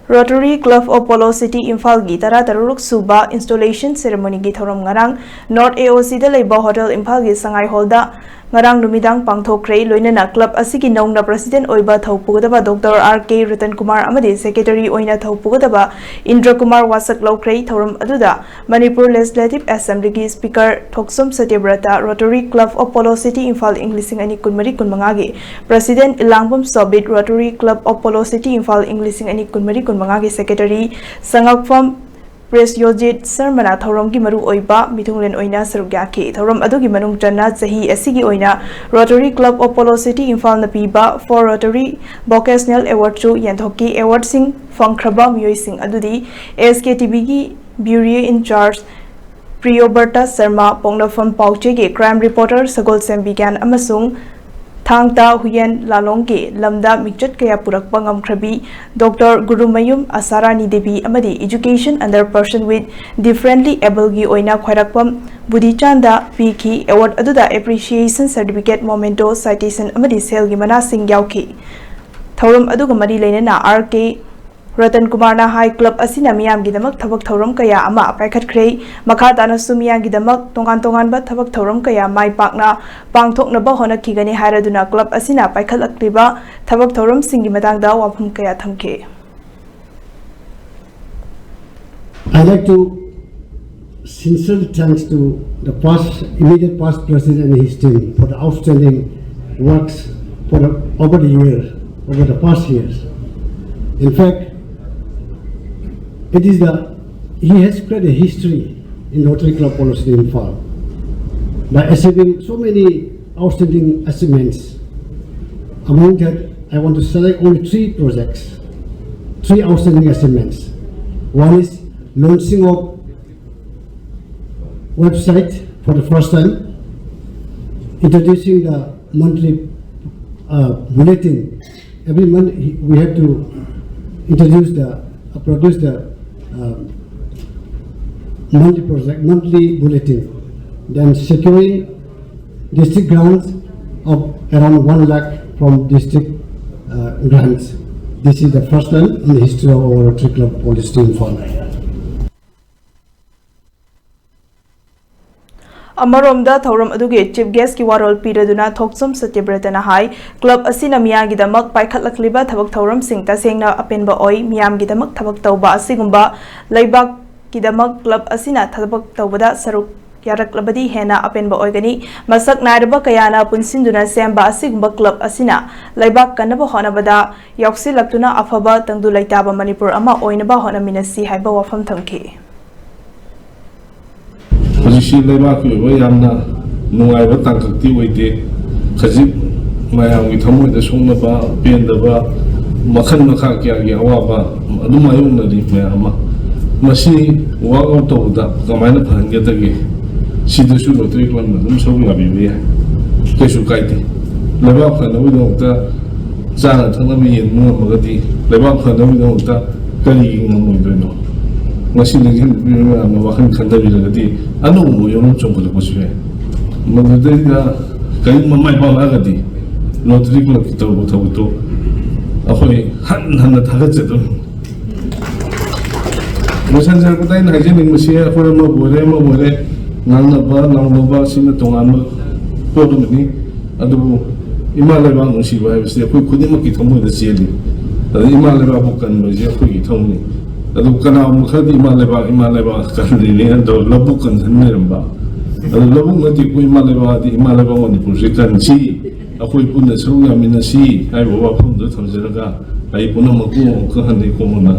Rotary Club of Polo City Imphal gi taruk suba installation ceremony gi thauram ngarang North AOC da leiba Hotel Imphal gi sangai hall da ngarang numidang pangthokhre loinana club asigi nongna president oiba thaupugadaba Dr. RK Ratan Kumar amadi secretary oina thaupugadaba Indra Kumar wasak lokhrei thauram aduda Manipur Legislative Assembly gi speaker Thoksom Satyabrata Rotary Club of Polo City Imphal English ani kunmari kunmanga gi president Ilangbom Sobit Rotary Club of Polo City Imphal English ani kunmari kunmanga gi secretary Sangakfam Press Yojit Sarmana thauram gi maru oiba mithunglen oina sarugya thauram adugi manung channa chahi asigi oina Rotary Club of Polo City Imphal na piba for Rotary Vocational Award chu yanthoki award sing fangkhraba miyoi sing adudi SKTV gi bureau in charge Priyoberta Sharma Pongnafam Pauche gi crime reporter Sagol Sembigan amasung Thangta Huyen Lalongge Lamda Mikchat Kaya Purakpa Ngamkhrabi Dr. Gurumayum Asarani Devi Amadi Education under person with differently able gi oina khwairakpam Budichanda Piki award aduda appreciation certificate memento citation amadi sel gi mana sing yauki thauram aduga mari leinana RK Ratan Kumar na High Club asina miyam gidamak thabak thauram kaya ama paikhatkhrei makha tana sumiyam gidamak tongan ba thabak thauram kaya mai pakna pangthokna ba honakhigani hairaduna club asina paikhalakliba thabak thauram singi matangda wafum kaya thamke. I'd like to sincerely thanks to the immediate past president and his team for the outstanding works over the past years. In fact, he has created a history in Rotary Club Polo City Imphal by achieving so many outstanding achievements. Among that, I want to select only three outstanding achievements. One is launching of website for the first time, introducing the monthly bulletin. Every month we have to produce the monthly bulletin, then securing district grants of around 1 lakh from district grants. This is the first time in the history of our Rotary Club Polo City Imphal. Amaromda thauram aduge chief guest ki warol piraduna Thoksom Satyabrata na hai club asina miyam gidamak paikhatlakliba thabak thauram sing tasengna apenba oi miyam gidamak thabak tauba asigumba leibak gidamak club asina thabak taubada saruk yaraklabadi hena apenba oigani masak nairba kayana punsinduna semba asigumba club asina leibak kanaba honabada yauksilaktuna afaba tangdu laitaba Manipur ama oinaba honaminasi haiba wafam thamke. Posisi lebar ki wa yamna nungai ba tangkakti waite khajib mayam gi thamoi da songna ba pen da ba makhan makha kya gi awa ba aduma yong na ri me ama masi wa out to da kamaina phan ge da ge sida su Rotary Club na dum sobi abi be ke su kaite lebar phan na wi ta jana thangna mi yen mu ma ga di lebar phan na wi ta kali ngam mo no masi lingin ma wakhan khanda bi la di anu mo yong chong ko ko sue ma de ga kai ma mai ba la ga di Rotary Club ki to ahoi han na thaga che do mo san jar ko dai na je ning masi ko ma bore nang na ba sin tongan ma ko do ni adu imale ba no si ba se ko khudi ma ki thomo da cheli imale ba bu kan ma je ko ki thomi adu kana mukhadi imale ba kan ni ando labu kan ne ramba adu labu ngati ko imale ba Manipur se kan chi akoi punna saruya minasi ai bo ba phum do thamjaraga ai punna ma ko han ni ko na